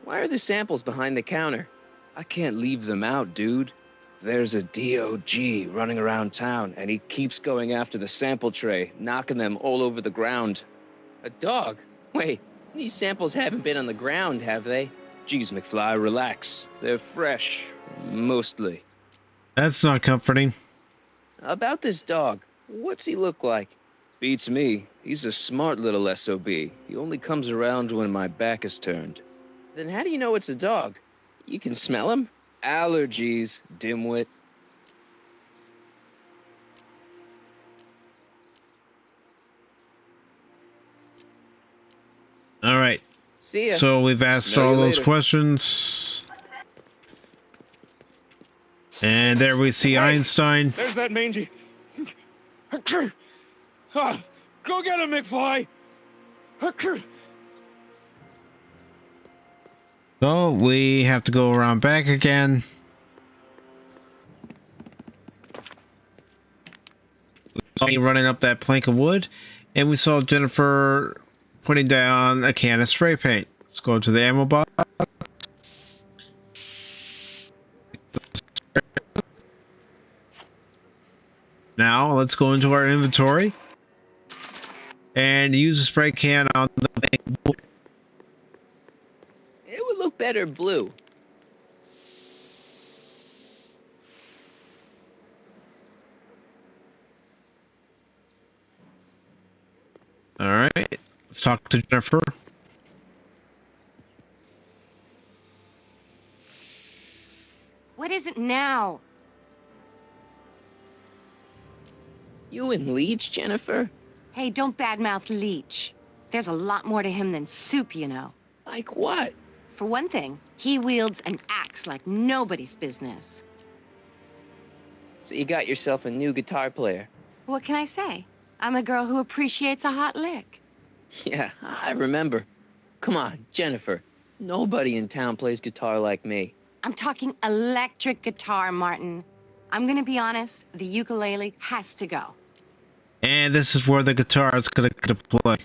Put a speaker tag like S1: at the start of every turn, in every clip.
S1: Why are the samples behind the counter? I can't leave them out, dude. There's a DOG running around town, and he keeps going after the sample tray, knocking them all over the ground. A dog? Wait, these samples haven't been on the ground, have they? Geez, McFly, relax. They're fresh, mostly.
S2: That's not comforting.
S1: About this dog, what's he look like? Beats me. He's a smart little SOB. He only comes around when my back is turned. Then how do you know it's a dog? You can smell him? Allergies, dimwit.
S2: All right.
S1: See ya.
S2: So we've asked
S1: Smell
S2: all
S1: you
S2: those
S1: later.
S2: questions. And there we see Einstein.
S3: There's that mangy. Go get him, McFly.
S2: So we have to go around back again. We saw me running up that plank of wood, and we saw Jennifer putting down a can of spray paint. Let's go to the ammo box. Now let's go into our inventory and use a spray can on the plank of wood.
S1: It would look better blue.
S2: All right, let's talk to Jennifer.
S4: What is it now?
S1: You and Leech, Jennifer?
S4: Hey, don't badmouth Leech. There's a lot more to him than soup, you know.
S1: Like what?
S4: For one thing, he wields an axe like nobody's business.
S1: So you got yourself a new guitar player.
S4: What can I say? I'm a girl who appreciates a hot lick.
S1: Yeah, I remember. Come on, Jennifer. Nobody in town plays guitar like me.
S4: I'm talking electric guitar, Martin. I'm gonna be honest, the ukulele has to go.
S2: And this is where the guitar is gonna play.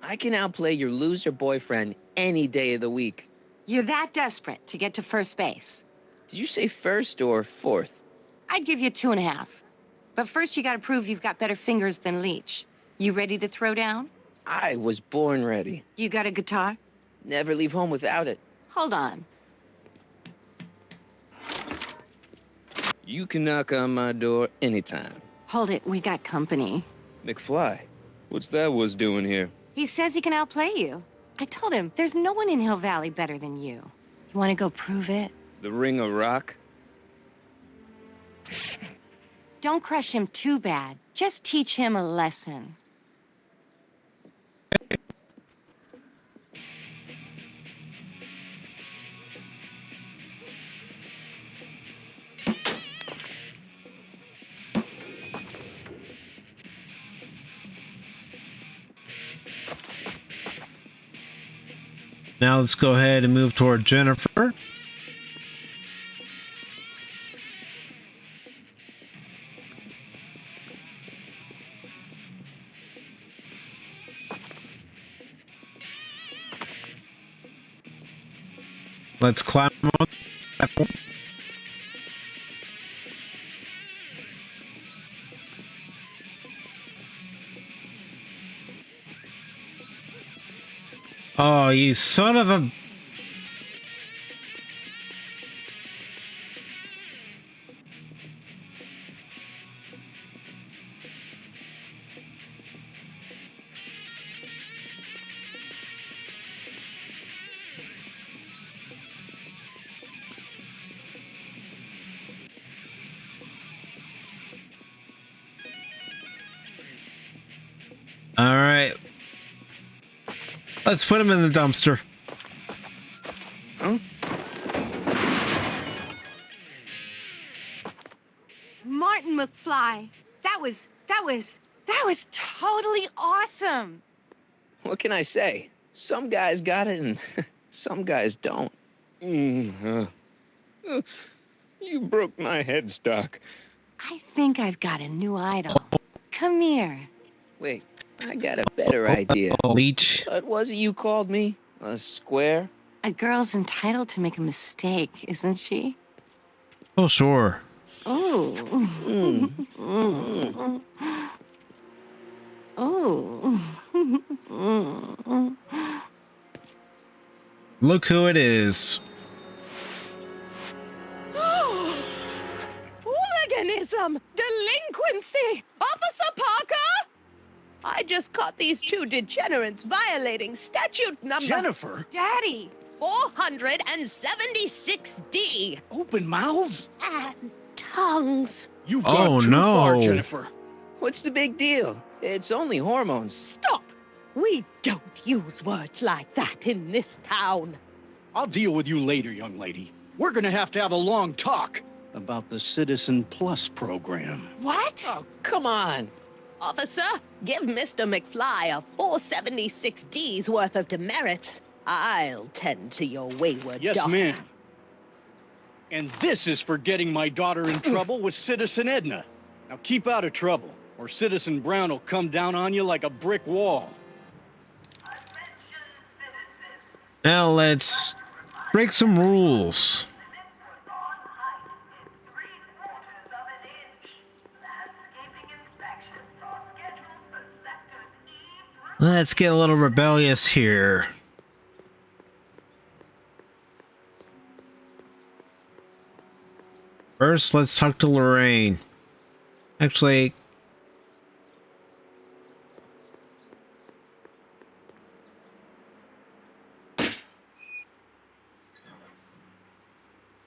S1: I can outplay your loser boyfriend any day of the week.
S4: You're that desperate to get to first base.
S1: Did you say first or fourth?
S4: I'd give you 2.5. But first you gotta prove you've got better fingers than Leech. You ready to throw down?
S1: I was born ready.
S4: You got a guitar?
S1: Never leave home without it.
S4: Hold on.
S1: You can knock on my door anytime.
S4: Hold it, we got company.
S1: McFly, what's that was doing here?
S4: He says he can outplay you. I told him, there's no one in Hill Valley better than you. You wanna go prove it?
S1: The Ring of Rock?
S4: Don't crush him too bad. Just teach him a lesson.
S2: Now let's go ahead and move toward Jennifer. Let's climb on the platform. Oh, you son of a... All right. Let's put him in the dumpster.
S1: Huh?
S4: Martin McFly, that was totally awesome.
S1: What can I say? Some guys got it and some guys don't.
S3: You broke my headstock.
S4: I think I've got a new idol. Come here.
S1: Wait, I got a better idea.
S2: Leech.
S1: What was it you called me? A square?
S4: A girl's entitled to make a mistake, isn't she?
S2: Oh, sure.
S4: Oh. Oh.
S2: Look who it is.
S5: Hooliganism! Delinquency! Officer Parker! I just caught these two degenerates violating statute number
S6: Jennifer,
S4: Daddy!
S5: 476D.
S6: open mouths?
S5: And tongues.
S6: You've
S2: Oh,
S6: gone too far,
S2: no.
S6: Jennifer.
S1: What's the big deal? It's only hormones.
S5: Stop! We don't use words like that in this town.
S6: I'll deal with you later, young lady. We're gonna have to have a long talk about the Citizen Plus program.
S4: What?
S1: Oh, come on.
S5: Officer, give Mr. McFly a 476D's worth of demerits. I'll tend to your wayward
S6: Yes,
S5: daughter.
S6: ma'am. And this is for getting my daughter in trouble with Citizen Edna. Now keep out of trouble, or Citizen Brown will come down on you like a brick wall.
S2: Now let's break some rules. Let's get a little rebellious here. First, let's talk to Lorraine. Actually,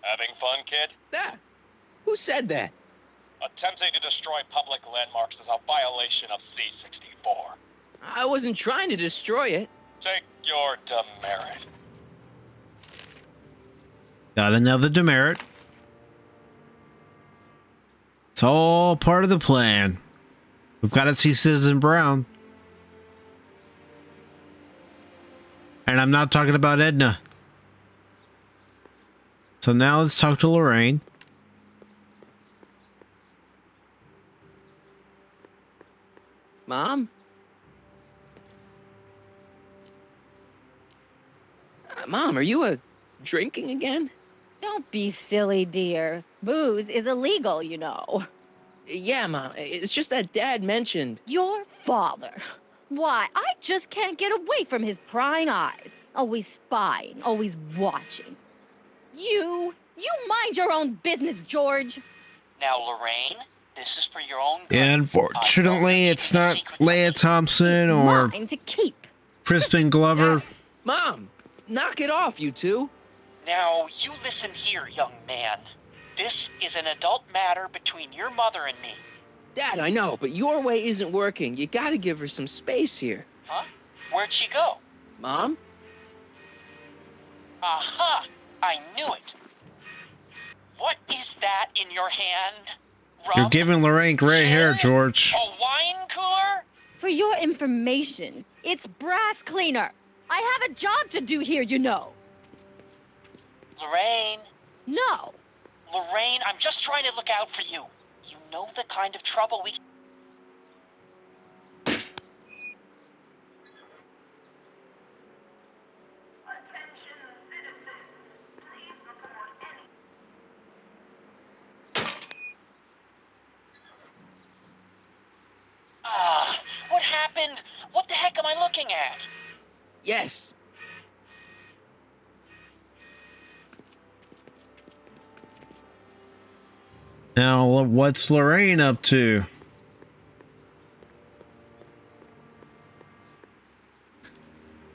S7: Having fun, kid?
S1: Ah, who said that?
S7: Attempting to destroy public landmarks is a violation of C-64.
S1: I wasn't trying to destroy it.
S7: Take your demerit.
S2: got another demerit. It's all part of the plan. We've got to see Citizen Brown. And I'm not talking about Edna. So now let's talk to Lorraine.
S1: Mom? Mom, are you drinking again?
S8: Don't be silly, dear. Booze is illegal, you know.
S1: Yeah, Mom. It's just that Dad mentioned.
S8: Your father. Why, I just can't get away from his prying eyes. Always spying, always watching. You mind your own business, George.
S9: Now, Lorraine, this is for your own good.
S2: Yeah, unfortunately, it's not Leia Thompson or
S8: Mine to keep.
S2: Crispin Glover.
S1: Mom, knock it off, you two.
S9: Now, you listen here, young man. This is an adult matter between your mother and me.
S1: Dad, I know, but your way isn't working. You gotta give her some space here.
S9: Huh? Where'd she go?
S1: Mom?
S9: Aha! I knew it. What is that in your hand? Rum?
S2: You're giving Lorraine gray hair, George.
S9: A wine cooler?
S8: For your information, it's brass cleaner. I have a job to do here, you know.
S9: Lorraine,
S8: No.
S9: Lorraine, I'm just trying to look out for you. You know the kind of trouble we... What happened? What the heck am I looking at?
S1: Yes.
S2: Now, what's Lorraine up to?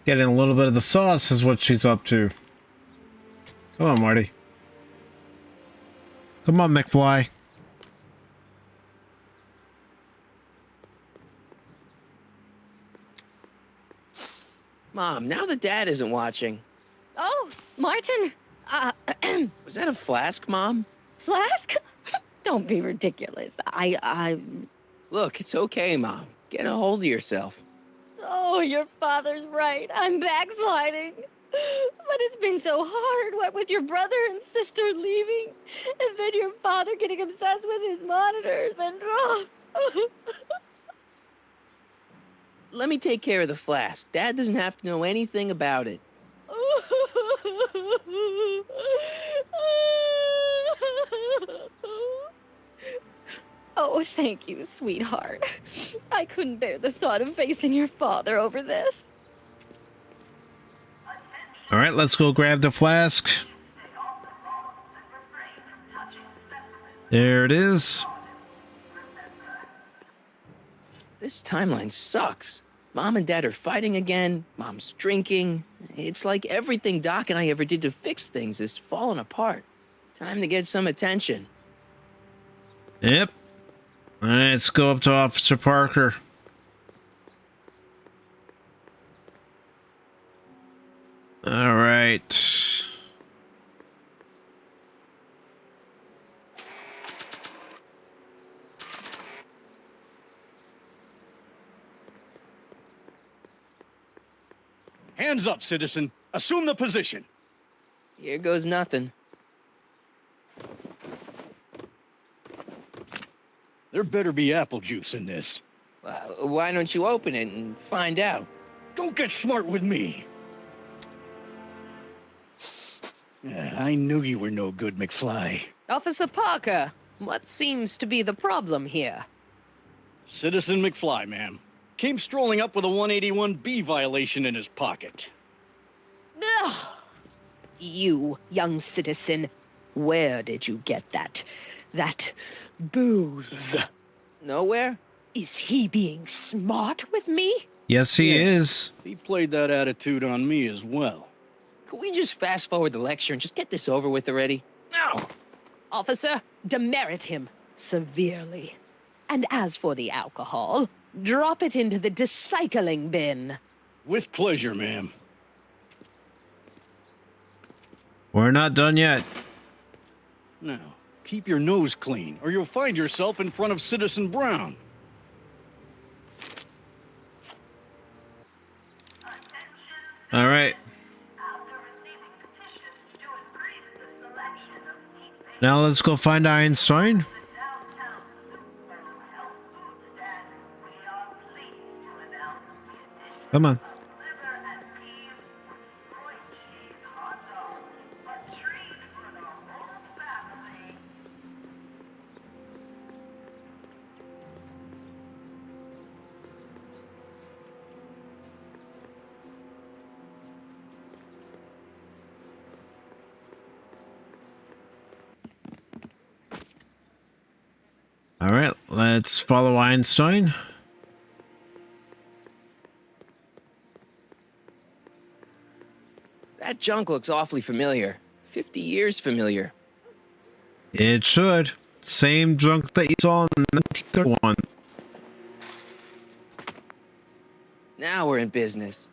S2: Getting a little bit of the sauce is what she's up to. Come on, Marty. Come on, McFly.
S1: Mom, now that Dad isn't watching.
S8: Oh, Martin.
S1: Was that a flask, Mom?
S8: Flask? Don't be ridiculous.
S1: Look, it's okay, Mom. Get a hold of yourself.
S8: Oh, your father's right. I'm backsliding. But it's been so hard, what with your brother and sister leaving, and then your father getting obsessed with his monitors, and
S1: Let me take care of the flask. Dad doesn't have to know anything about it.
S8: Oh, thank you, sweetheart. I couldn't bear the thought of facing your father over this.
S2: All right, let's go grab the flask. There it is.
S1: This timeline sucks. Mom and Dad are fighting again. Mom's drinking. It's like everything Doc and I ever did to fix things is falling apart. Time to get some attention.
S2: Yep. All right, let's go up to Officer Parker. All right.
S6: Hands up, citizen. Assume the position.
S1: Here goes nothing.
S6: There better be apple juice in this.
S1: Why don't you open it and find out?
S6: Don't get smart with me. I knew you were no good, McFly.
S5: Officer Parker, what seems to be the problem here?
S6: Citizen McFly, ma'am. Came strolling up with a 181B violation in his pocket.
S5: Ugh. You, young citizen, where did you get that booze?
S1: Nowhere?
S5: Is he being smart with me?
S2: Yes, he
S6: Yeah.
S2: is.
S6: He played that attitude on me as well.
S1: Could we just fast forward the lecture and just get this over with already? No!
S5: Officer, demerit him severely. And as for the alcohol, drop it into the recycling bin.
S6: With pleasure, ma'am.
S2: We're not done yet.
S6: Now, keep your nose clean, or you'll find yourself in front of Citizen Brown.
S2: All right. Now let's go find Einstein. Come on. All right, let's follow Einstein.
S1: That junk looks awfully familiar. 50 years familiar.
S2: It should. Same junk that you saw in 1931.
S1: Now we're in business.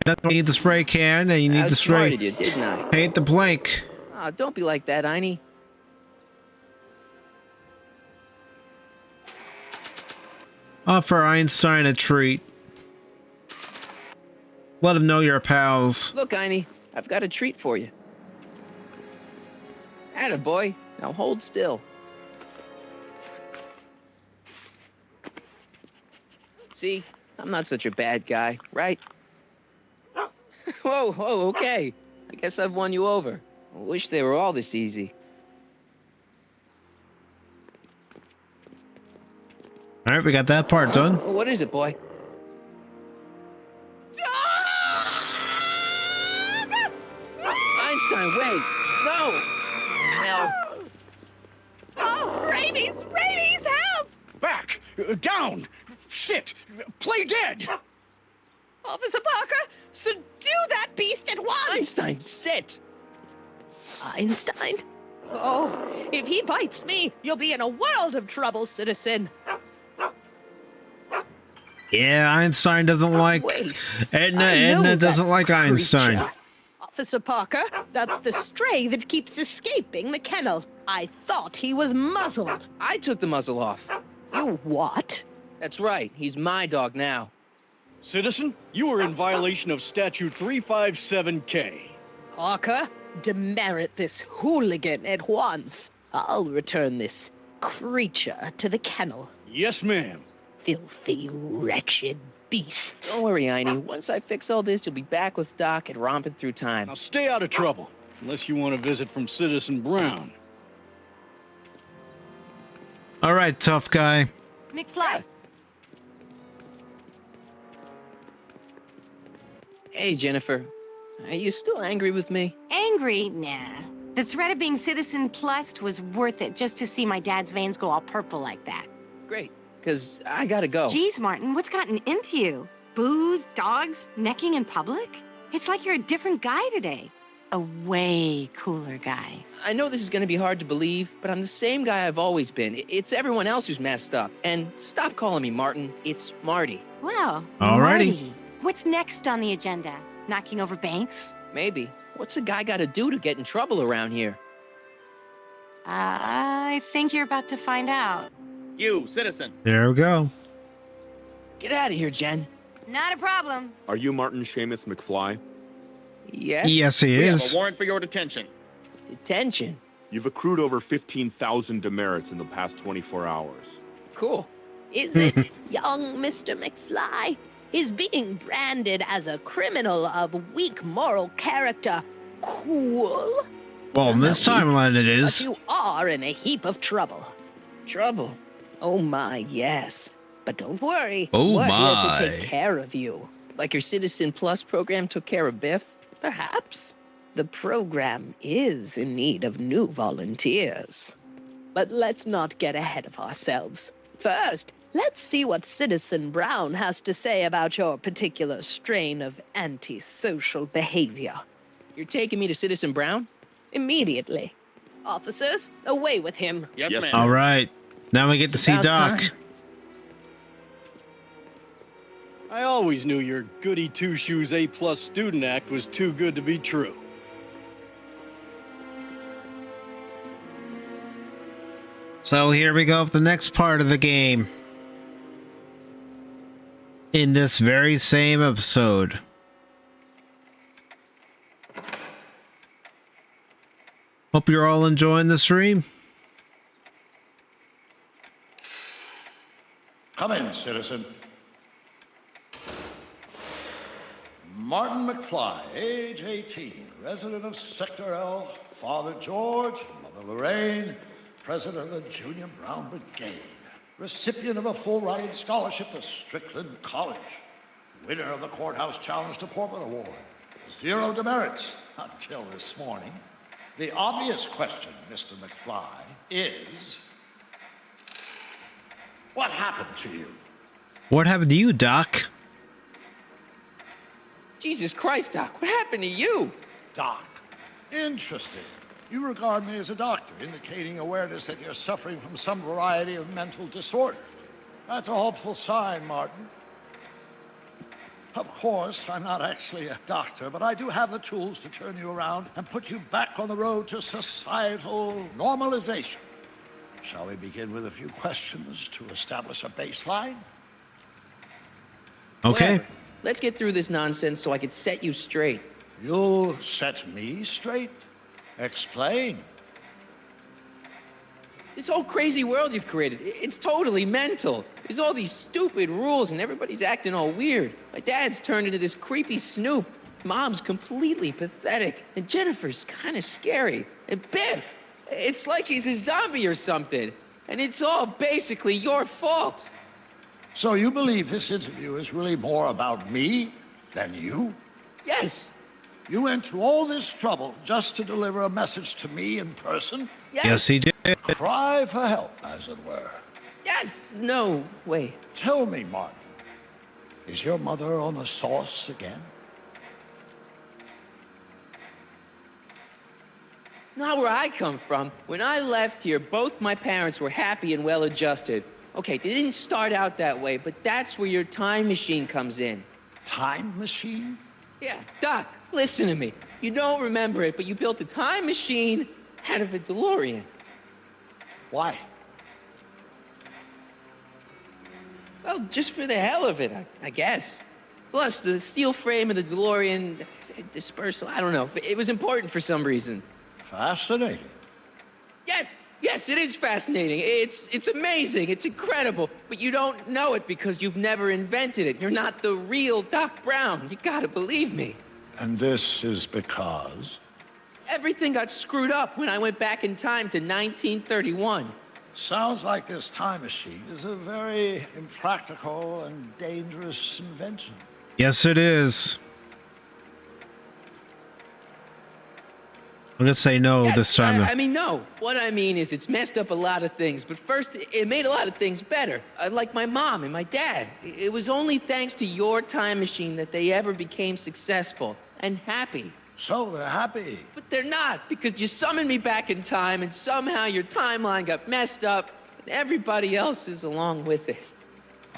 S2: And you need the spray can, and you need to spray.
S1: Outsmarted you, didn't I?
S2: Paint the blank.
S1: Oh, don't be like that, Einie.
S2: Offer Einstein a treat. Let him know you're pals.
S1: Look, Einie, I've got a treat for you. Attaboy. Now hold still. See? I'm not such a bad guy, right? Whoa, okay. I guess I've won you over. I wish they were all this easy.
S2: All right, we got that part done.
S1: What is it, boy? Einstein, wait! No! Hell.
S5: Oh, rabies! Rabies, help!
S6: Back! Down! Sit! Play dead!
S5: Officer Parker, subdue that beast at once!
S1: Einstein, sit!
S5: Einstein? Oh, if he bites me, you'll be in a world of trouble, citizen.
S2: Yeah, Einstein doesn't like
S1: Wait.
S2: Edna.
S5: I know
S2: Edna doesn't
S5: that
S2: like Einstein.
S5: creature. Officer Parker, that's the stray that keeps escaping the kennel. I thought he was muzzled.
S1: I took the muzzle off.
S5: You what?
S1: That's right. He's my dog now.
S6: Citizen, you are in violation of Statute 357K.
S5: Parker, demerit this hooligan at once. I'll return this creature to the kennel.
S6: Yes, ma'am.
S5: Filthy, wretched beasts.
S10: Don't worry, Einie. Once I fix all this, you'll be back with Doc and romping through time.
S6: Now stay out of trouble, unless you want a visit from Citizen Brown.
S2: All right, tough guy.
S4: McFly.
S10: Hey, Jennifer. Are you still angry with me?
S4: Angry? Nah. The threat of being Citizen Plus was worth it just to see my dad's veins go all purple like that.
S10: Great, because I gotta go.
S4: Geez, Martin, what's gotten into you? Booze, dogs, necking in public? It's like you're a different guy today. A way cooler guy.
S10: I know this is gonna be hard to believe, but I'm the same guy I've always been. It's everyone else who's messed up. And stop calling me Martin. It's Marty.
S4: Well,
S2: Alrighty.
S4: Marty, what's next on the agenda? Knocking over banks?
S10: Maybe. What's a guy gotta do to get in trouble around here?
S4: I think you're about to find out.
S11: You, citizen.
S2: There we go.
S10: Get out of here, Jen.
S4: Not a problem.
S12: Are you Martin Seamus McFly?
S10: Yes?
S2: Yes, he
S11: We have
S2: is.
S11: a warrant for your detention.
S10: Detention.
S12: You've accrued over 15,000 demerits in the past 24 hours.
S10: Cool.
S5: Is it, young Mr. McFly? Is being branded as a criminal of weak moral character cool?
S2: Well, in this timeline it
S5: But
S2: is.
S5: you are in a heap of trouble.
S10: Trouble.
S5: Oh my, yes. But don't worry.
S2: Oh
S5: We're here
S2: my.
S5: to take care of you.
S10: Like your Citizen Plus program took care of Biff?
S5: Perhaps. The program is in need of new volunteers. But let's not get ahead of ourselves. First, let's see what Citizen Brown has to say about your particular strain of antisocial behavior.
S10: You're taking me to Citizen Brown?
S5: Immediately. Officers, away with him.
S11: Yes,
S12: Yes,
S11: ma'am.
S2: All right. Now we get to
S10: It's
S2: see
S10: about
S2: Doc.
S10: time.
S6: I always knew your goody two-shoes A+ student act was too good to be true.
S2: So here we go with the next part of the game. In this very same episode. Hope you're all enjoying the stream.
S13: Come in, citizen. Martin McFly, age 18, resident of Sector L, Father George, Mother Lorraine, president of the Junior Brown Brigade, recipient of a full-ride scholarship to Strickland College, winner of the Courthouse Challenge to Portman Award, 0 demerits until this morning. The obvious question, Mr. McFly, is, what happened to you?
S2: What happened to you, Doc?
S10: Jesus Christ, Doc, what happened to you?
S13: Doc. Interesting. You regard me as a doctor, indicating awareness that you're suffering from some variety of mental disorder. That's a hopeful sign, Martin. Of course, I'm not actually a doctor, but I do have the tools to turn you around and put you back on the road to societal normalization. Shall we begin with a few questions to establish a baseline?
S2: Okay.
S10: Whatever. Let's get through this nonsense so I can set you straight.
S13: You'll set me straight? Explain.
S10: This whole crazy world you've created, it's totally mental. There's all these stupid rules and everybody's acting all weird. My dad's turned into this creepy snoop. Mom's completely pathetic. And Jennifer's kind of scary. And Biff, it's like he's a zombie or something. And it's all basically your fault.
S13: So you believe this interview is really more about me than you?
S10: Yes.
S13: You went to all this trouble just to deliver a message to me in person?
S2: Yes, he did.
S13: Cry for help, as it were.
S10: Yes. No, wait.
S13: Tell me, Martin, is your mother on the sauce again?
S10: Not where I come from. When I left here, both my parents were happy and well-adjusted. Okay, they didn't start out that way, but that's where your time machine comes in.
S13: Time machine?
S10: Yeah, Doc, listen to me. You don't remember it, but you built a time machine out of a DeLorean.
S13: Why?
S10: Well, just for the hell of it, I guess. Plus, the steel frame of the DeLorean, dispersal, I don't know. It was important for some reason.
S13: Fascinating.
S10: Yes, Yes, it is fascinating. It's amazing. It's incredible. But you don't know it because you've never invented it. You're not the real Doc Brown. You gotta believe me.
S13: And this is because?
S10: Everything got screwed up when I went back in time to 1931.
S13: Sounds like this time machine is a very impractical and dangerous invention.
S2: Yes, it is. I'm gonna say no
S10: Yes,
S2: this time.
S10: I mean, no. What I mean is it's messed up a lot of things. But first, it made a lot of things better. Like my mom and my dad. It was only thanks to your time machine that they ever became successful and happy.
S13: So they're happy.
S10: But they're not, because you summoned me back in time, and somehow your timeline got messed up, and everybody else is along with it.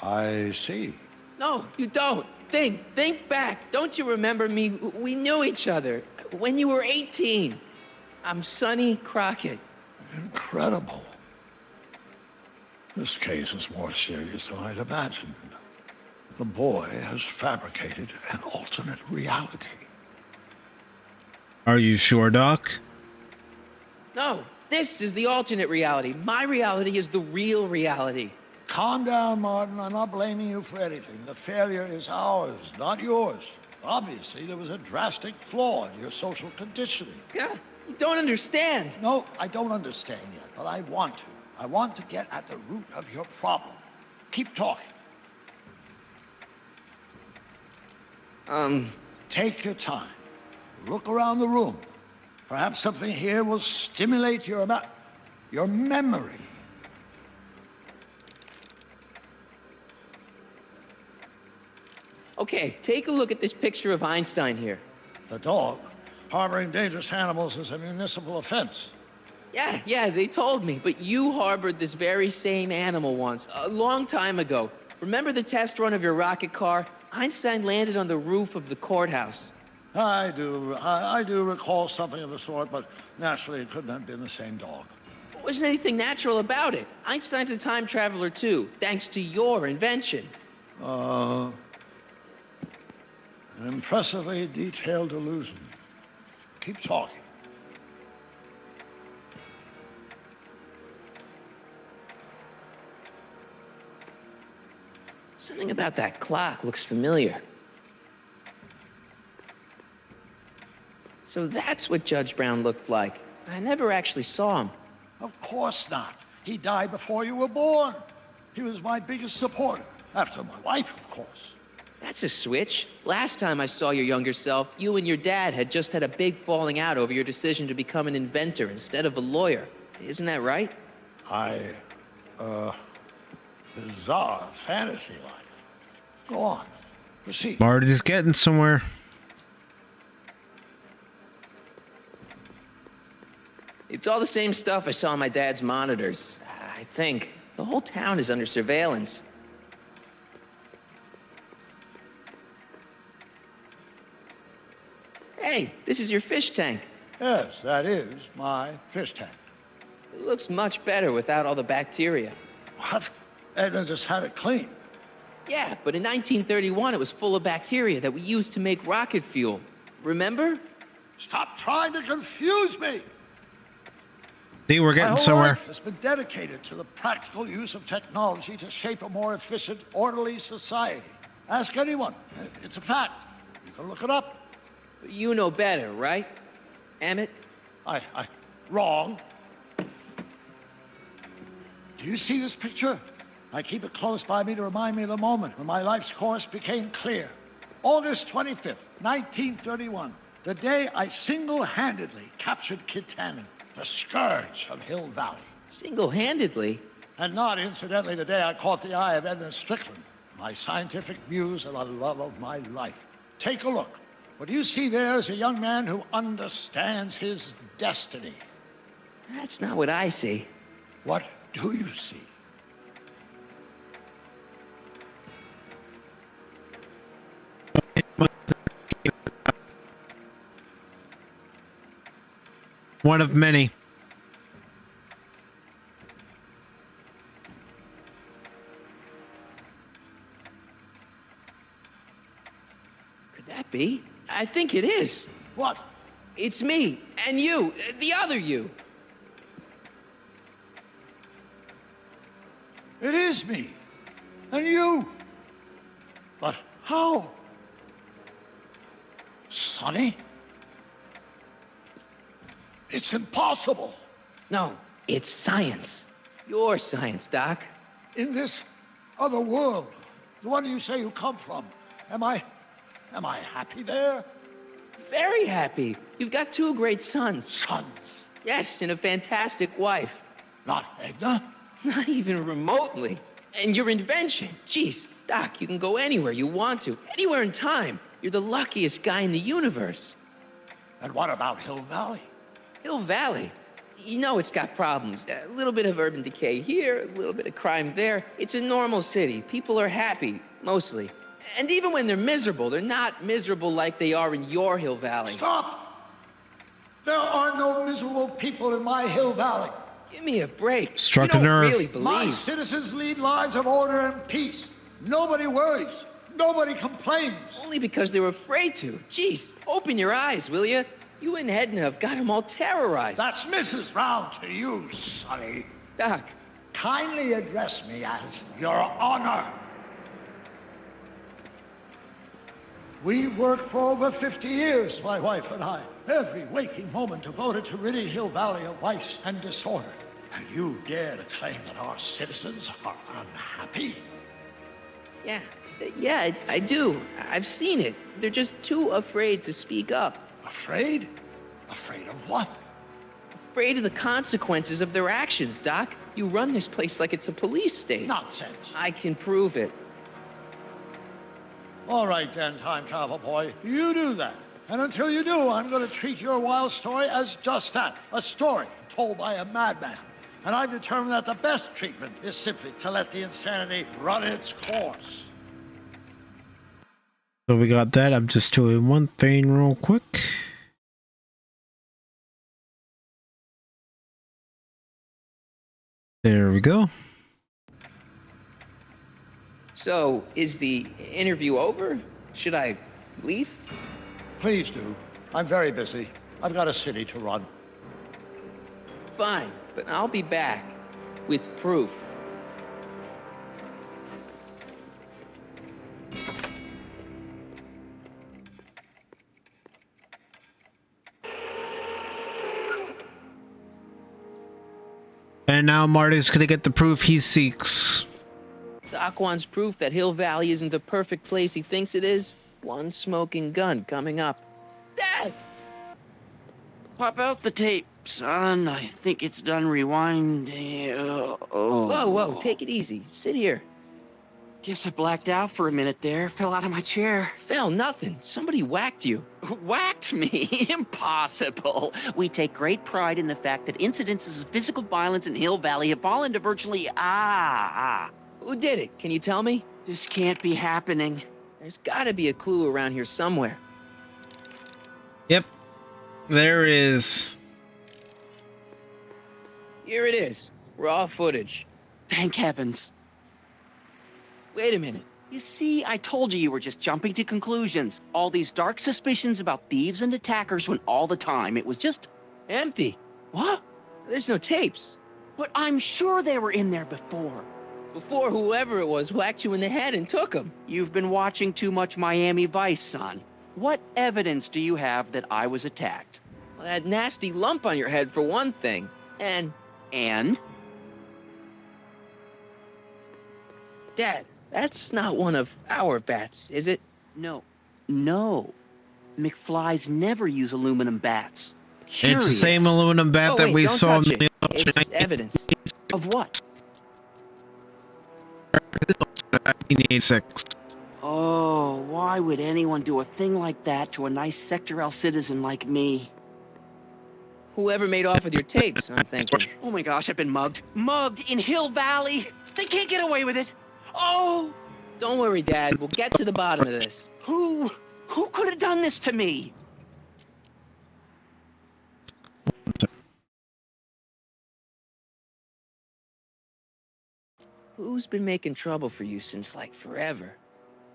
S13: I see.
S10: No, you don't. Think back. Don't you remember me? We knew each other when you were 18. I'm Sonny Crockett.
S13: Incredible. This case is more serious than I'd imagined. The boy has fabricated an alternate reality.
S2: Are you sure, Doc?
S10: No, this is the alternate reality. My reality is the real reality.
S13: Calm down, Martin. I'm not blaming you for anything. The failure is ours, not yours. Obviously, there was a drastic flaw in your social conditioning.
S10: God, you don't understand.
S13: No, I don't understand yet, but I want to. I want to get at the root of your problem. Keep talking. Take your time. Look around the room. Perhaps something here will stimulate your memory.
S10: Okay, take a look at this picture of Einstein here.
S13: The dog. Harboring dangerous animals is a municipal offense.
S10: Yeah, they told me. But you harbored this very same animal once, a long time ago. Remember the test run of your rocket car? Einstein landed on the roof of the courthouse.
S13: I do recall something of the sort, but naturally it couldn't have been the same dog.
S10: There wasn't anything natural about it. Einstein's a time traveler too, thanks to your invention.
S13: An impressively detailed illusion. Keep talking.
S10: Something about that clock looks familiar. So that's what Judge Brown looked like. I never actually saw him.
S13: Of course not. He died before you were born. He was my biggest supporter, after my wife, of course.
S10: That's a switch. Last time I saw your younger self, you and your dad had just had a big falling out over your decision to become an inventor instead of a lawyer. Isn't that right?
S13: Bizarre fantasy life. Go on. Proceed.
S2: Marty's getting somewhere.
S10: It's all the same stuff I saw on my dad's monitors. I think. The whole town is under surveillance. Hey, this is your fish tank.
S13: Yes, that is my fish tank.
S10: It looks much better without all the bacteria.
S13: What? Edna just had it cleaned.
S10: Yeah, but in 1931 it was full of bacteria that we used to make rocket fuel. Remember?
S13: Stop trying to confuse me!
S2: See, we're getting somewhere.
S13: My whole life has been dedicated to the practical use of technology to shape a more efficient, orderly society. Ask anyone. It's a fact. You can look it up.
S10: You know better, right, Emmet?
S13: Wrong. Do you see this picture? I keep it close by me to remind me of the moment when my life's course became clear. August 25th, 1931, the day I single-handedly captured Kit Tannen, the scourge of Hill Valley.
S10: Single-handedly?
S13: And not incidentally the day I caught the eye of Edna Strickland, my scientific muse and the love of my life. Take a look. What you see there is a young man who understands his destiny.
S10: That's not what I see.
S13: What do you see?
S2: One of many.
S10: Could that be? I think it is.
S13: What?
S10: It's me and you, the other you.
S13: It is me. And you. But how? Sonny? It's impossible.
S10: No, it's science. Your science, Doc.
S13: In this other world, the one you say you come from, am I happy there?
S10: Very happy. You've got 2 great sons.
S13: Sons?
S10: Yes, and a fantastic wife.
S13: Not Edna?
S10: Not even remotely. And your invention. Jeez, Doc, you can go anywhere you want to. Anywhere in time. You're the luckiest guy in the universe.
S13: And what about Hill Valley?
S10: Hill Valley? You know it's got problems. A little bit of urban decay here, a little bit of crime there. It's a normal city. People are happy, mostly. And even when they're miserable, they're not miserable like they are in your Hill Valley.
S13: Stop! There are no miserable people in my Hill Valley.
S10: Give me a break.
S2: Struck
S10: you
S2: a
S10: don't
S2: nerve.
S10: really believe.
S13: My citizens lead lives of order and peace. Nobody worries. Nobody complains.
S10: Only because they were afraid to. Jeez, open your eyes, will you? You and Edna have got them all terrorized.
S13: That's Mrs. Brown to you, Sonny.
S10: Doc.
S13: Kindly address me as Your Honor. We worked for over 50 years, my wife and I. Every waking moment devoted to ridding Hill Valley of vice and disorder. And you dare to claim that our citizens are unhappy?
S10: Yeah, I do. I've seen it. They're just too afraid to speak up.
S13: Afraid? Afraid of what?
S10: Afraid of the consequences of their actions, Doc. You run this place like it's a police state.
S13: Nonsense.
S10: I can prove it.
S13: All right then, time travel boy. You do that. And until you do, I'm going to treat your wild story as just that, a story told by a madman. And I've determined that the best treatment is simply to let the insanity run its course.
S2: So we got that. I'm just doing one thing real quick. There we go.
S10: So, is the interview over? Should I leave?
S13: Please do. I'm very busy. I've got a city to run.
S10: Fine, but I'll be back with proof.
S2: And now Marty's gonna get the proof he seeks.
S10: Doc wants proof that Hill Valley isn't the perfect place he thinks it is. One smoking gun coming up. Dad!
S14: Pop out the tape, son. I think it's done rewinding.
S10: Whoa, take it easy. Sit here.
S14: Guess I blacked out for a minute there. Fell out of my chair.
S10: Fell nothing. Somebody whacked you.
S14: Whacked me? Impossible. We take great pride in the fact that incidences of physical violence in Hill Valley have fallen to virtually...
S10: Who did it? Can you tell me?
S14: This can't be happening.
S10: There's gotta be a clue around here somewhere.
S2: Yep. There is.
S10: Here it is. Raw footage.
S14: Thank heavens.
S10: Wait a minute.
S14: You see, I told you were just jumping to conclusions. All these dark suspicions about thieves and attackers when all the time it was just...
S10: empty.
S14: What?
S10: There's no tapes.
S14: But I'm sure they were in there before.
S10: Before whoever it was whacked you in the head and took them.
S14: You've been watching too much Miami Vice, son. What evidence do you have that I was attacked?
S10: Well, that nasty lump on your head for one thing. And? Dad, that's not one of our bats, is it?
S14: No. McFlys never use aluminum bats.
S2: Curious. It's the same aluminum bat that we saw in the...
S10: It's evidence.
S14: Of what?
S2: 1986.
S14: Oh, why would anyone do a thing like that to a nice Sector L citizen like me?
S10: Whoever made off with your tapes, I'm thinking.
S14: Oh my gosh, I've been mugged. Mugged in Hill Valley! They can't get away with it! Oh!
S10: Don't worry, Dad. We'll get to the bottom of this.
S14: Who could have done this to me?
S10: Who's been making trouble for you since, like, forever?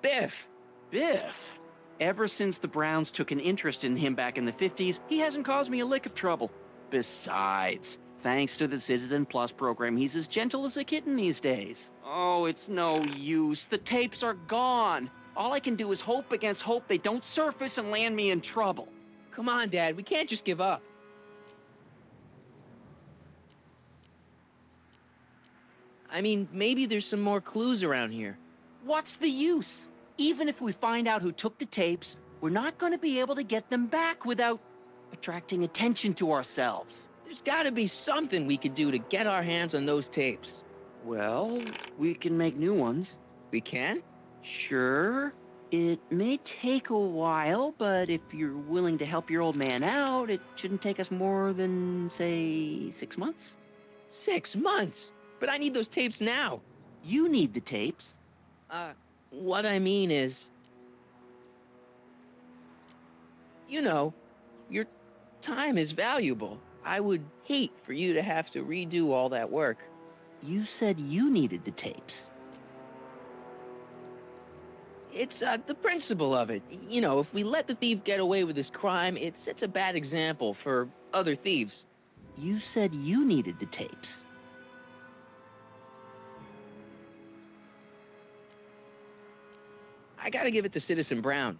S10: Biff!
S14: Biff? Ever since the Browns took an interest in him back in the 50s, he hasn't caused me a lick of trouble. Besides, Thanks to the Citizen Plus program, he's as gentle as a kitten these days. Oh, it's no use. The tapes are gone. All I can do is hope against hope they don't surface and land me in trouble.
S10: Come on, Dad. We can't just give up. I mean, maybe there's some more clues around here.
S14: What's the use? Even if we find out who took the tapes, we're not going to be able to get them back without attracting attention to ourselves.
S10: There's gotta be something we could do to get our hands on those tapes.
S14: Well, we can make new ones.
S10: We can?
S14: Sure. It may take a while, but if you're willing to help your old man out, it shouldn't take us more than, say, 6 months.
S10: 6 months? But I need those tapes now.
S14: You need the tapes.
S10: What I mean is... You know, your time is valuable. I would hate for you to have to redo all that work.
S14: You said you needed the tapes.
S10: It's, the principle of it. You know, if we let the thief get away with his crime, it sets a bad example for other thieves.
S14: You said you needed the tapes.
S10: I gotta give it to Citizen Brown.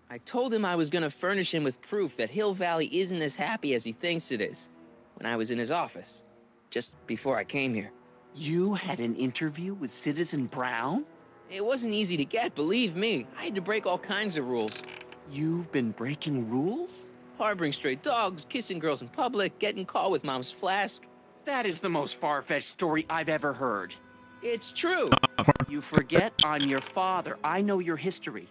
S10: I told him I was gonna furnish him with proof that Hill Valley isn't as happy as he thinks it is when I was in his office, just before I came here.
S14: You had an interview with Citizen Brown?
S10: It wasn't easy to get, believe me. I had to break all kinds of rules.
S14: You've been breaking rules?
S10: Harboring stray dogs, kissing girls in public, getting caught with Mom's flask.
S14: That is the most far-fetched story I've ever heard.
S10: It's true.
S14: You forget I'm your father. I know your history.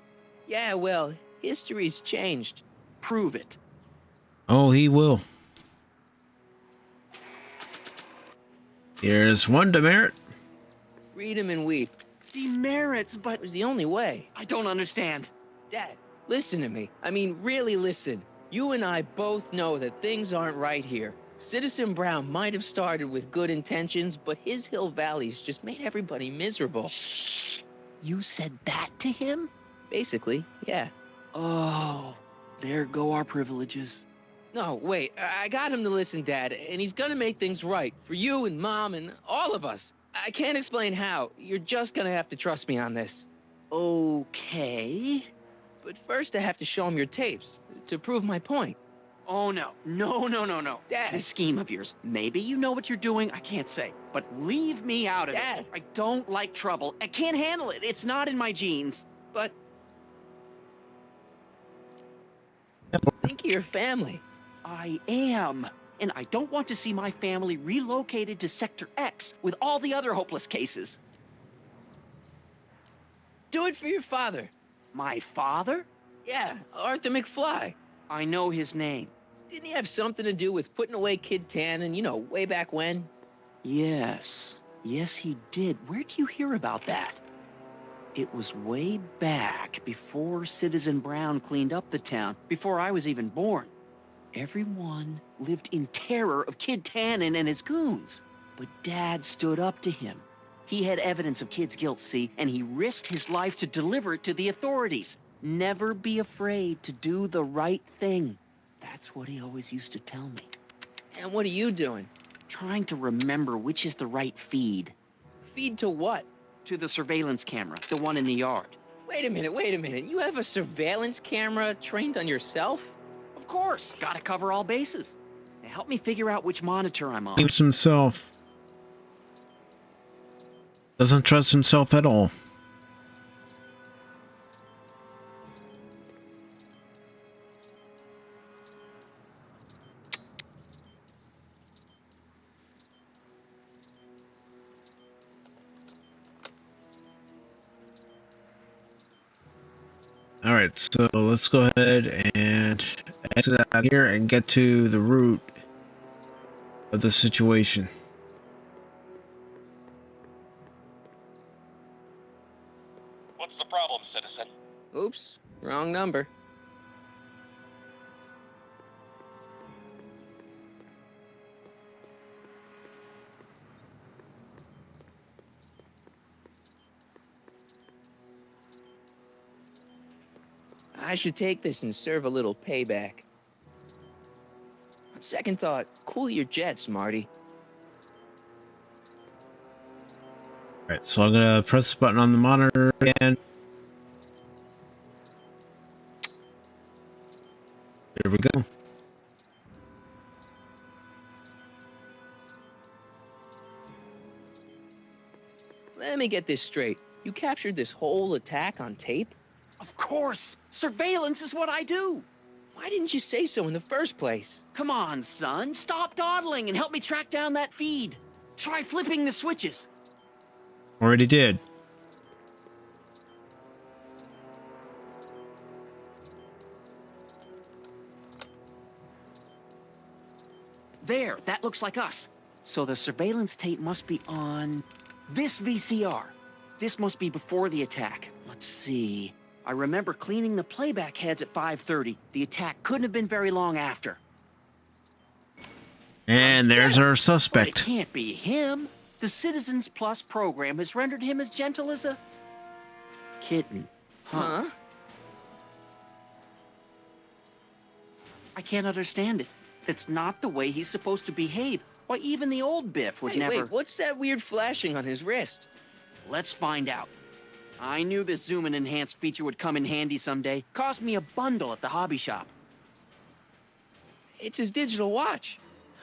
S10: Yeah, well, history's changed.
S14: Prove it.
S2: Oh, he will. Here's one demerit.
S10: Read him and weep.
S14: Demerits, but...
S10: It was the only way.
S14: I don't understand.
S10: Dad, listen to me. I mean, really listen. You and I both know that things aren't right here. Citizen Brown might have started with good intentions, but his Hill Valley's just made everybody miserable.
S14: Shh! You said that to him?
S10: Basically, yeah.
S14: Oh, there go our privileges.
S10: No, wait, I got him to listen, Dad, and he's gonna make things right for you and Mom and all of us. I can't explain how. You're just gonna have to trust me on this.
S14: Okay.
S10: But first I have to show him your tapes, to prove my point.
S14: Oh, no. No.
S10: Dad.
S14: This scheme of yours. Maybe you know what you're doing, I can't say. But leave me out of
S10: Dad.
S14: it. I don't like trouble. I can't handle it. It's not in my genes.
S10: But... think of your family.
S14: I am. And I don't want to see my family relocated to Sector X with all the other hopeless cases.
S10: Do it for your father.
S14: My father?
S10: Yeah, Arthur McFly.
S14: I know his name.
S10: Didn't he have something to do with putting away Kid Tannen, you know, way back when?
S14: Yes. Yes, he did. Where'd you hear about that? It was way back before Citizen Brown cleaned up the town, before I was even born. Everyone lived in terror of Kid Tannen and his goons. But Dad stood up to him. He had evidence of Kid's guilt, see, and he risked his life to deliver it to the authorities. Never be afraid to do the right thing. That's what he always used to tell me.
S10: And what are you doing?
S14: Trying to remember which is the right feed.
S10: Feed to what?
S14: To the surveillance camera, the one in the yard.
S10: Wait a minute. You have a surveillance camera trained on yourself?
S14: Of course. Gotta cover all bases. Now help me figure out which monitor I'm on.
S2: Keeps himself. Doesn't trust himself at all. Alright, so let's go ahead and exit out here and get to the root of the situation.
S7: What's the problem, citizen?
S10: Oops, wrong number. I should take this and serve a little payback. second thought, cool your jets, Marty.
S2: Alright, so I'm gonna press the button on the monitor again. There we go.
S10: Let me get this straight. You captured this whole attack on tape?
S14: Of course! Surveillance is what I do!
S10: Why didn't you say so in the first place?
S14: Come on, son. Stop dawdling and help me track down that feed. Try flipping the switches.
S2: Already did.
S14: There, that looks like us. So the surveillance tape must be on this VCR. This must be before the attack. Let's see. I remember cleaning the playback heads at 5:30. The attack couldn't have been very long after.
S2: And there's our
S14: But
S2: suspect.
S14: it can't be him. The Citizens Plus program has rendered him as gentle as a kitten.
S10: Huh?
S14: I can't understand it. That's not the way he's supposed to behave. Why, even the old Biff would
S10: Hey,
S14: never...
S10: wait, what's that weird flashing on his wrist?
S14: Let's find out. I knew this zoom and enhance feature would come in handy someday. Cost me a bundle at the hobby shop.
S10: It's his digital watch.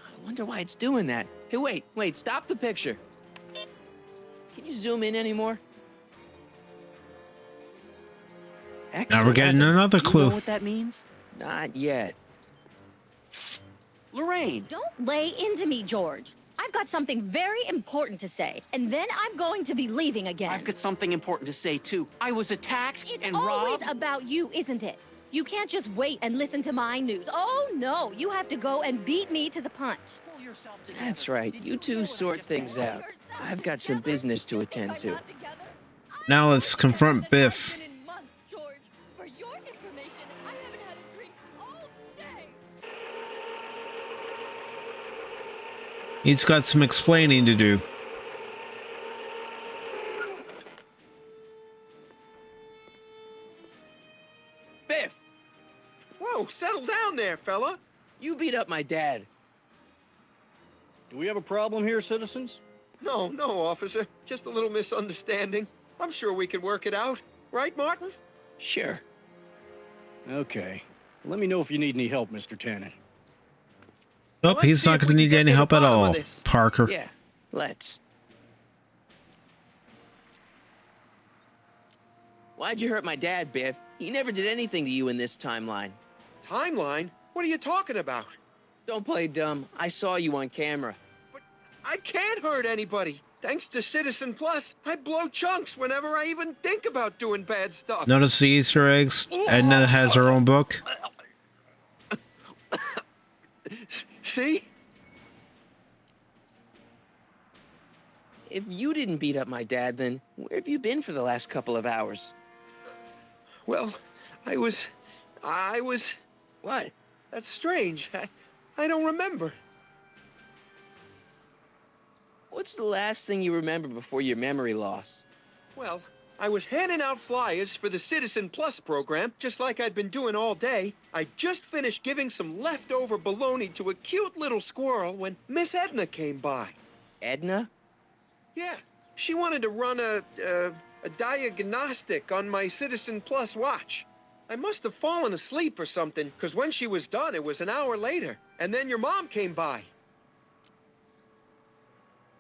S10: I wonder why it's doing that. Hey, wait, stop the picture. Can you zoom in anymore?
S2: Now we're getting another
S14: You
S2: clue.
S14: know what that means?
S10: Not yet.
S14: Lorraine!
S8: Don't lay into me, George. I've got something very important to say, and then I'm going to be leaving again.
S14: I've got something important to say, too. I was attacked
S8: It's
S14: and
S8: always
S14: robbed.
S8: about you, isn't it? You can't just wait and listen to my news. Oh, no. You have to go and beat me to the punch.
S14: Pull yourself together.
S10: That's right.
S14: Did
S10: You
S14: know
S10: two
S14: what I
S10: sort
S14: just
S10: things
S14: said?
S10: out. I've got some business to attend to.
S2: Now let's confront Biff.
S8: George, for your information, I haven't had a drink all day.
S2: He's got some explaining to do.
S10: Biff!
S11: Whoa, settle down there, fella.
S10: You beat up my dad.
S6: Do we have a problem here, citizens?
S11: No, officer. Just a little misunderstanding. I'm sure we can work it out. Right, Martin?
S10: Sure.
S6: Okay. Let me know if you need any help, Mr. Tannen.
S2: Nope,
S11: Let's
S2: he's
S11: see
S2: not
S11: if
S2: going to
S11: we can
S2: need
S11: get
S2: any
S11: to the
S2: help at
S11: bottom of
S2: all,
S11: this.
S2: Parker.
S10: Yeah, let's. Why'd you hurt my dad, Biff? He never did anything to you in this timeline.
S11: Timeline? What are you talking about?
S10: Don't play dumb. I saw you on camera.
S11: I can't hurt anybody. Thanks to Citizen Plus, I blow chunks whenever I even think about doing bad stuff.
S2: Notice the Easter eggs? Edna has her own book.
S11: See?
S10: If you didn't beat up my dad, then where have you been for the last couple of hours?
S11: Well, I was...
S10: What?
S11: That's strange. I don't remember.
S10: What's the last thing you remember before your memory loss?
S11: Well, I was handing out flyers for the Citizen Plus program, just like I'd been doing all day. I just finished giving some leftover bologna to a cute little squirrel when Miss Edna came by.
S10: Edna?
S11: Yeah, she wanted to run a diagnostic on my Citizen Plus watch. I must have fallen asleep or something, because when she was done, it was an hour later. And then your mom came by.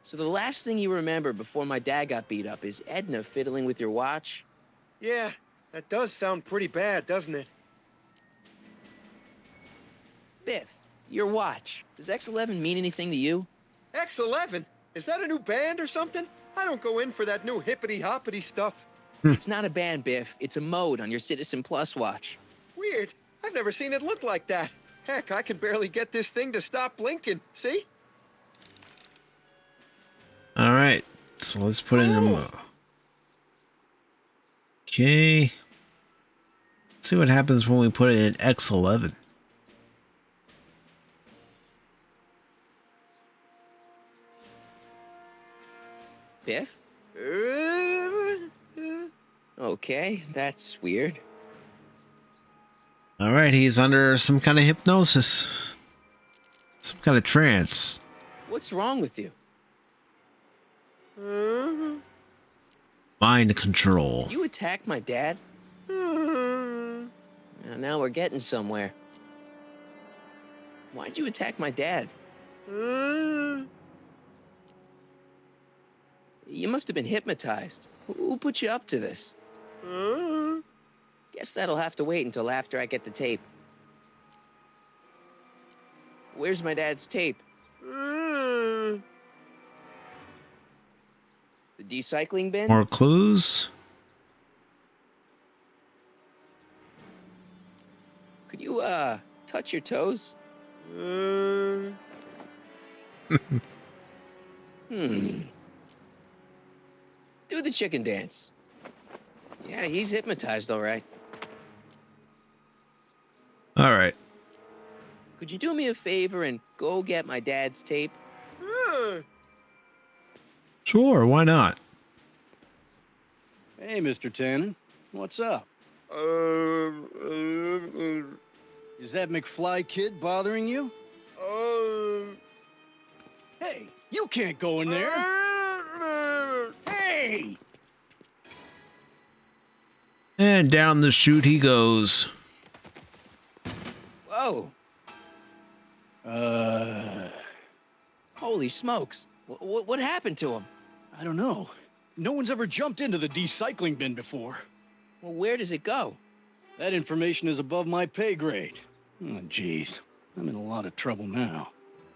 S10: So the last thing you remember before my dad got beat up is Edna fiddling with your watch?
S11: Yeah, that does sound pretty bad, doesn't it?
S10: Biff, your watch. Does X11 mean anything to you?
S11: X11? Is that a new band or something? I don't go in for that new hippity-hoppity stuff.
S10: It's not a band, Biff. It's a mode on your Citizen Plus watch.
S11: Weird. I've never seen it look like that. Heck, I can barely get this thing to stop blinking. See?
S2: All right, so let's put in the. Okay. Let's see what happens when we put it in X11.
S10: Biff? Okay, that's weird.
S2: All right, he's under some kind of hypnosis. Some kind of trance.
S10: What's wrong with you?
S2: Mind control.
S10: You attacked my dad? Now we're getting somewhere. Why'd you attack my dad? You must have been hypnotized. Who put you up to this? Guess that'll have to wait until after I get the tape. Where's my dad's tape? The decycling bin?
S2: More clues.
S10: Could you, touch your toes? Do the chicken dance. Yeah, he's hypnotized, all right.
S2: All right.
S10: Could you do me a favor and go get my dad's tape?
S2: Sure, why not?
S6: Hey, Mr. Tannen. What's up? Is that McFly kid bothering you? Hey, you can't go in there. Hey!
S2: And down the chute he goes.
S10: Whoa. Holy smokes. What happened to him?
S6: I don't know. No one's ever jumped into the decycling bin before.
S10: Well, where does it go?
S6: That information is above my pay grade. Oh, jeez. I'm in a lot of trouble now.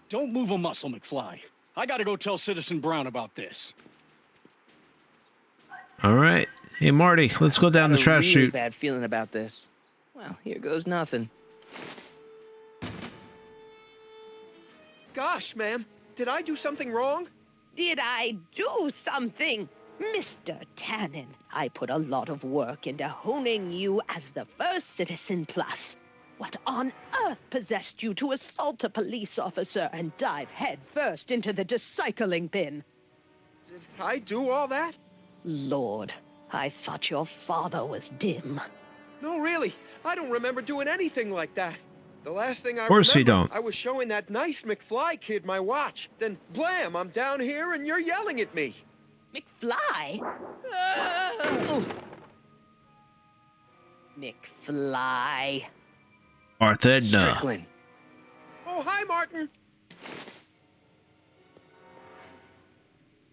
S6: Don't move a muscle, McFly. I gotta go tell Citizen Brown about this.
S2: All right. Hey, Marty, let's go down the trash
S10: really
S2: chute.
S10: Bad feeling about this. Well, here goes nothing.
S11: Gosh, ma'am, did I do something wrong?
S5: Did I do something? Mr. Tannen, I put a lot of work into honing you as the first Citizen Plus. What on earth possessed you to assault a police officer and dive headfirst into the decycling bin?
S11: Did I do all that?
S5: Lord, I thought your father was dim.
S11: No, really. I don't remember doing anything like that. The last thing I
S2: Of course you
S11: remember,
S2: don't.
S11: I was showing that nice McFly kid my watch. Then, blam, I'm down here and you're yelling at me.
S5: McFly? McFly.
S2: Edna.
S10: Strickland.
S11: Oh, hi, Martin.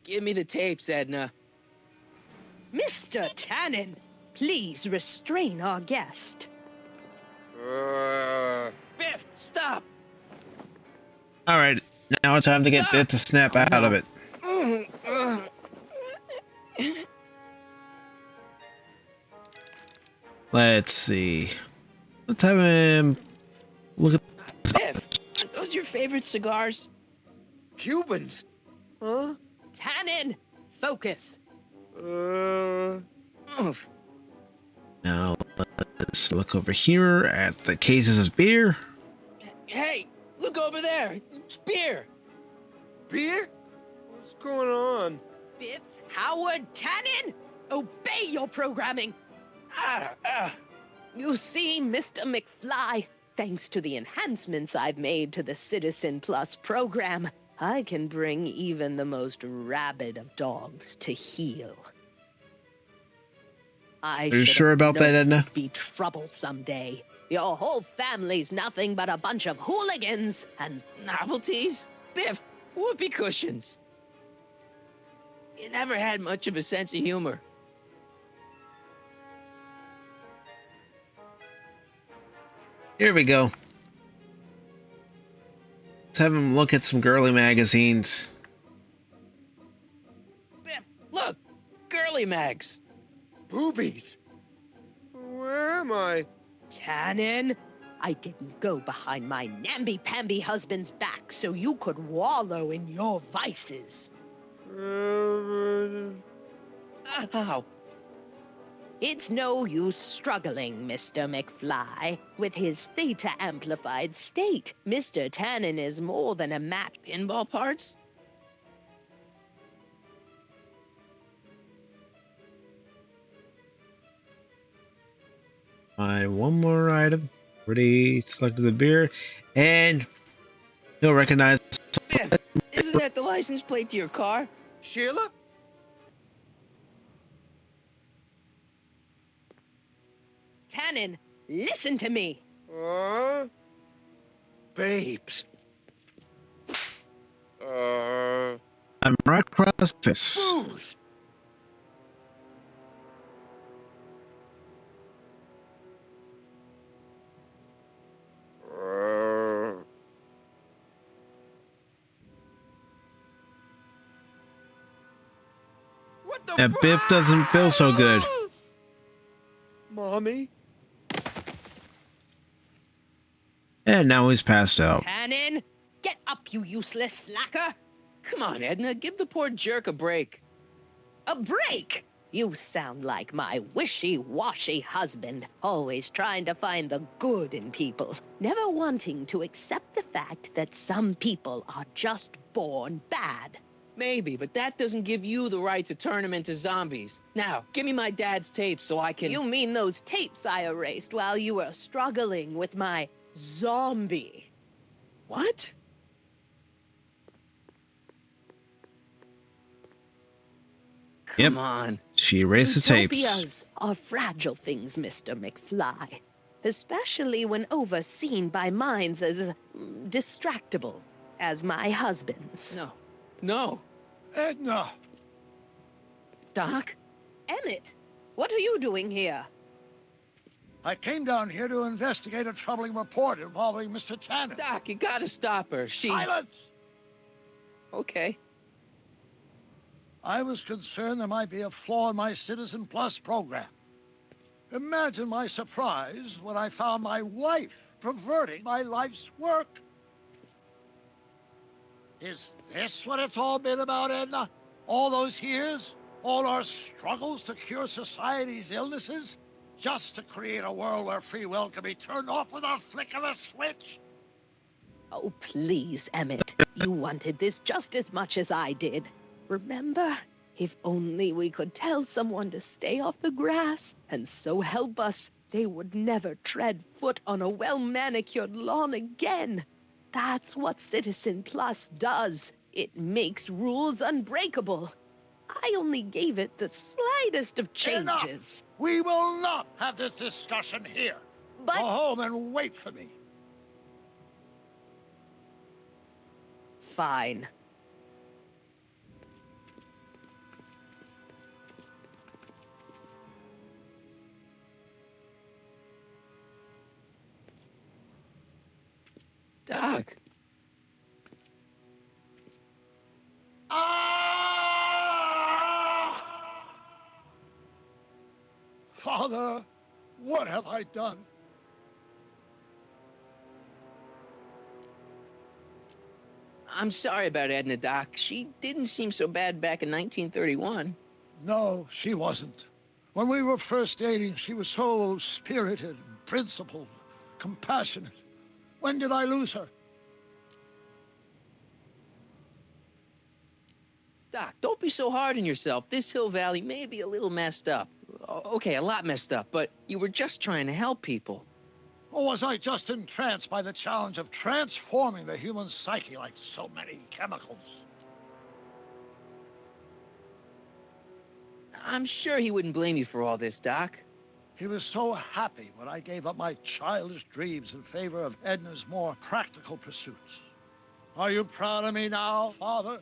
S10: Give me the tapes, Edna.
S5: Mr. Tannen, please restrain our guest.
S10: Biff, stop!
S2: All right. Now it's time to get it to snap out of it. Let's see. Let's have him look at.
S10: Biff, are those your favorite cigars?
S11: Cubans? Huh?
S5: Tannen, focus.
S2: Now let's look over here at the cases of beer.
S10: Hey, look over there. It's beer.
S11: Beer? What's going on?
S5: Biff Howard Tannen, obey your programming. You see, Mr. McFly, thanks to the enhancements I've made to the Citizen Plus program, I can bring even the most rabid of dogs to heel.
S2: Are you sure about that, Edna?
S5: Be trouble someday. Your whole family's nothing but a bunch of hooligans and
S10: Novelties? Biff, whoopee cushions. You never had much of a sense of humor.
S2: Here we go. Let's have him look at some girly magazines.
S10: Biff, look! Girly mags!
S11: Boobies. Where am I?
S5: Tannen, I didn't go behind my namby-pamby husband's back so you could wallow in your vices.
S10: Ow.
S5: It's no use struggling, Mr. McFly. With his theta-amplified state, Mr. Tannen is more than a match.
S10: Pinball parts?
S2: One more item. Already selected the beer. And You'll recognize.
S10: Yeah, isn't that the license plate to your car?
S11: Sheila?
S5: Tannen, listen to me.
S11: Babes.
S2: I'm right across this.
S11: Booze. What the
S2: That Biff doesn't feel so good.
S11: Mommy?
S2: And now he's passed out.
S5: Tannen, get up, you useless slacker.
S10: Come on, Edna, give the poor jerk a break.
S5: A break? You sound like my wishy-washy husband, always trying to find the good in people, never wanting to accept the fact that some people are just born bad.
S10: Maybe, but that doesn't give you the right to turn them into zombies. Now, give me my dad's tapes so I can...
S5: You mean those tapes I erased while you were struggling with my zombie?
S10: What? Come on.
S2: She erased the tapes.
S5: Utopias are fragile things, Mr. McFly. Especially when overseen by minds as distractible as my husband's.
S10: No. No.
S13: Edna!
S10: Doc?
S5: Emmett, what are you doing here?
S13: I came down here to investigate a troubling report involving Mr. Tannen.
S10: Doc, you gotta stop her.
S13: Silence!
S10: Okay.
S13: I was concerned there might be a flaw in my Citizen Plus program. Imagine my surprise when I found my wife perverting my life's work. Is this what it's all been about, Edna? All those years? All our struggles to cure society's illnesses? Just to create a world where free will can be turned off with a flick of a switch?
S5: Oh, please, Emmett. You wanted this just as much as I did. Remember? If only we could tell someone to stay off the grass, and so help us, they would never tread foot on a well-manicured lawn again. That's what Citizen Plus does. It makes rules unbreakable. I only gave it the slightest of changes.
S13: Enough! We will not have this discussion here.
S5: But...
S13: Go home and wait for me.
S5: Fine.
S10: Doc.
S13: Father, what have I done?
S10: I'm sorry about Edna, Doc. She didn't seem so bad back in 1931.
S13: No, she wasn't. When we were first dating, she was so spirited, principled, compassionate. When did I lose her?
S10: Doc, don't be so hard on yourself. This Hill Valley may be a little messed up. Okay, a lot messed up, but you were just trying to help people.
S13: Or was I just entranced by the challenge of transforming the human psyche like so many chemicals?
S10: I'm sure he wouldn't blame you for all this, Doc.
S13: He was so happy when I gave up my childish dreams in favor of Edna's more practical pursuits. Are you proud of me now, Father?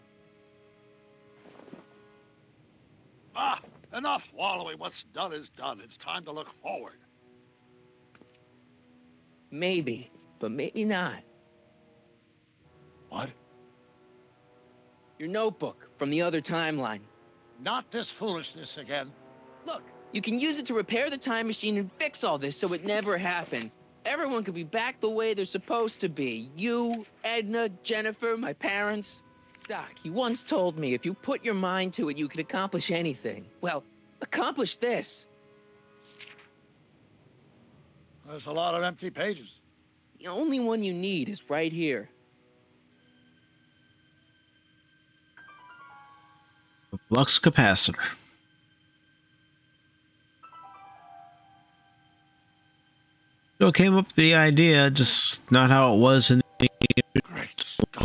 S13: Enough wallowing. What's done is done. It's time to look forward.
S10: Maybe, but maybe not.
S13: What?
S10: Your notebook from the other timeline.
S13: Not this foolishness again.
S10: Look, you can use it to repair the time machine and fix all this so it never happened. Everyone could be back the way they're supposed to be. You, Edna, Jennifer, my parents. Doc, you once told me if you put your mind to it, you could accomplish anything. Well, accomplish this.
S13: There's a lot of empty pages.
S10: The only one you need is right here.
S2: Flux capacitor. So came up with the idea, just not how it was in the...
S13: Great Scott.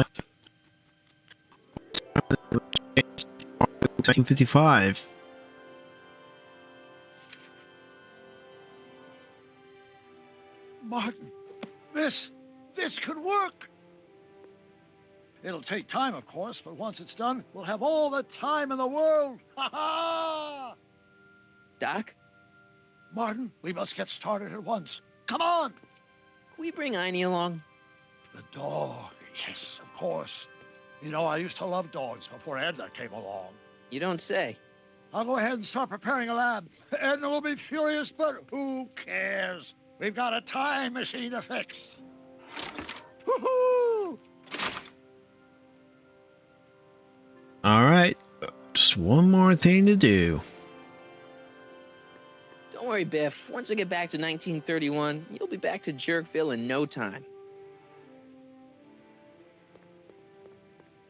S2: 1955.
S13: Martin, this could work. It'll take time, of course, but once it's done, we'll have all the time in the world. Ha ha!
S10: Doc?
S13: Martin, we must get started at once. Come on!
S10: Can we bring Einie along?
S13: The dog, yes, of course. You know, I used to love dogs before Edna came along.
S10: You don't say.
S13: I'll go ahead and start preparing a lab. Edna will be furious, but who cares? We've got a time machine to fix. Woohoo!
S2: All right, just one more thing to do.
S10: Don't worry, Biff. Once I get back to 1931, you'll be back to Jerkville in no time.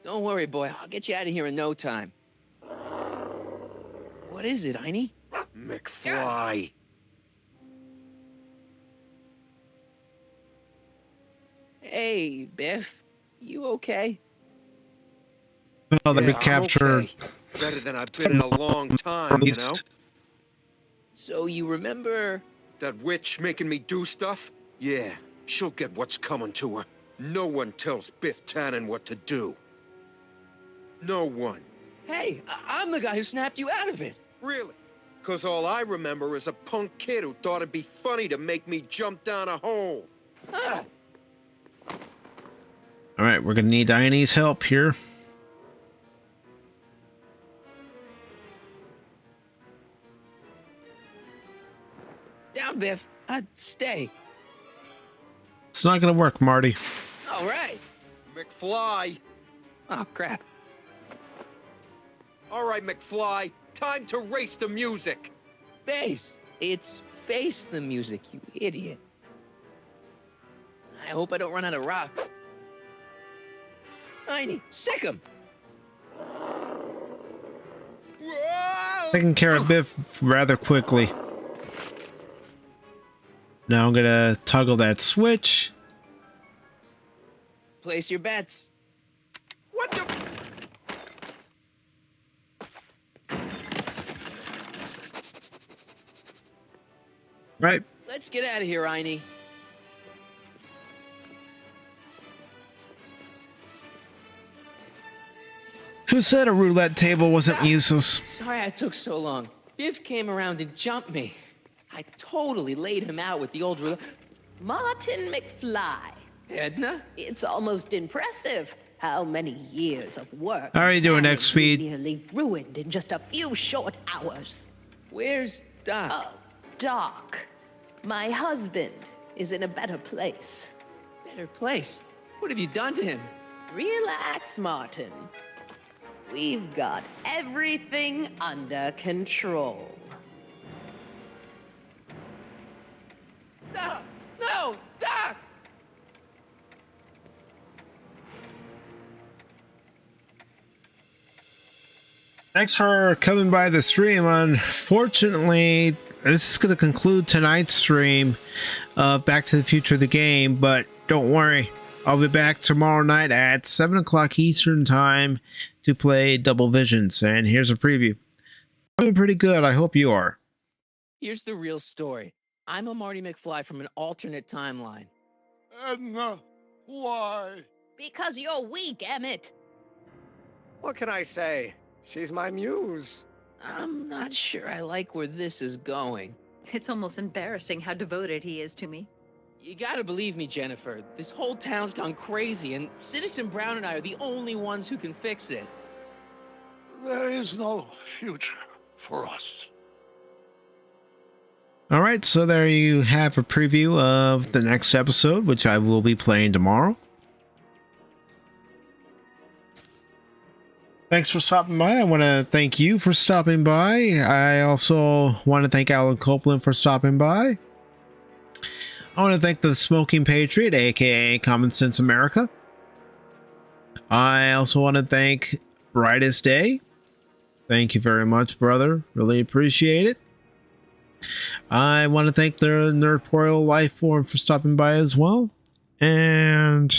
S10: Don't worry, boy. I'll get you out of here in no time. What is it, Einie?
S11: McFly.
S10: Hey, Biff. You okay?
S2: Well, that we
S11: I'm
S2: captured.
S11: okay. Better than I've been in a long time, you know?
S10: So you remember...
S11: That witch making me do stuff? Yeah, she'll get what's coming to her. No one tells Biff Tannen what to do. No one.
S10: Hey, I'm the guy who snapped you out of it.
S11: Really? Because all I remember is a punk kid who thought it'd be funny to make me jump down a hole.
S10: Ah.
S2: All right, we're gonna need Einie's help here.
S10: Down, Biff. Stay.
S2: It's not gonna work, Marty.
S10: All right.
S11: McFly.
S10: Oh, crap.
S11: All right, McFly. Time to race the music.
S10: Face. It's face the music, you idiot. I hope I don't run out of rock. Einie, sick him.
S2: Taking care of Biff rather quickly. Now I'm gonna toggle that switch.
S10: Place your bets.
S11: What the?
S2: Right.
S10: Let's get out of here, Einie.
S2: Who said a roulette table wasn't useless?
S10: Sorry I took so long. Biff came around and jumped me. I totally laid him out with the old roulette.
S5: Martin McFly.
S10: Edna?
S5: It's almost impressive how many years of work.
S2: How are you doing, X Speed?
S5: Nearly ruined in just a few short hours.
S10: Where's Doc?
S5: Oh, Doc. My husband is in a better place.
S10: Better place? What have you done to him?
S5: Relax, Martin. We've got everything under control.
S10: Doc! No! Doc!
S2: Thanks for coming by the stream. Unfortunately, this is going to conclude tonight's stream of Back to the Future the game, but don't worry. I'll be back tomorrow night at 7 o'clock Eastern Time to play Double Visions, and here's a preview. I'm doing pretty good. I hope you are.
S10: Here's the real story. I'm a Marty McFly from an alternate timeline.
S13: Edna, why?
S5: Because you're weak, Emmet.
S3: What can I say? She's my muse.
S10: I'm not sure I like where this is going.
S15: It's almost embarrassing how devoted he is to me.
S10: You gotta believe me, Jennifer. This whole town's gone crazy, and Citizen Brown and I are the only ones who can fix it.
S13: There is no future for us.
S2: All right, so there you have a preview of the next episode, which I will be playing tomorrow. Thanks for stopping by. I want to thank you for stopping by. I also want to thank Alan Copeland for stopping by. I want to thank the Smoking Patriot, aka Common Sense America. I also want to thank Brightest Day. Thank you very much, brother. Really appreciate it. I want to thank the Nerdporeal Life Form for stopping by as well. And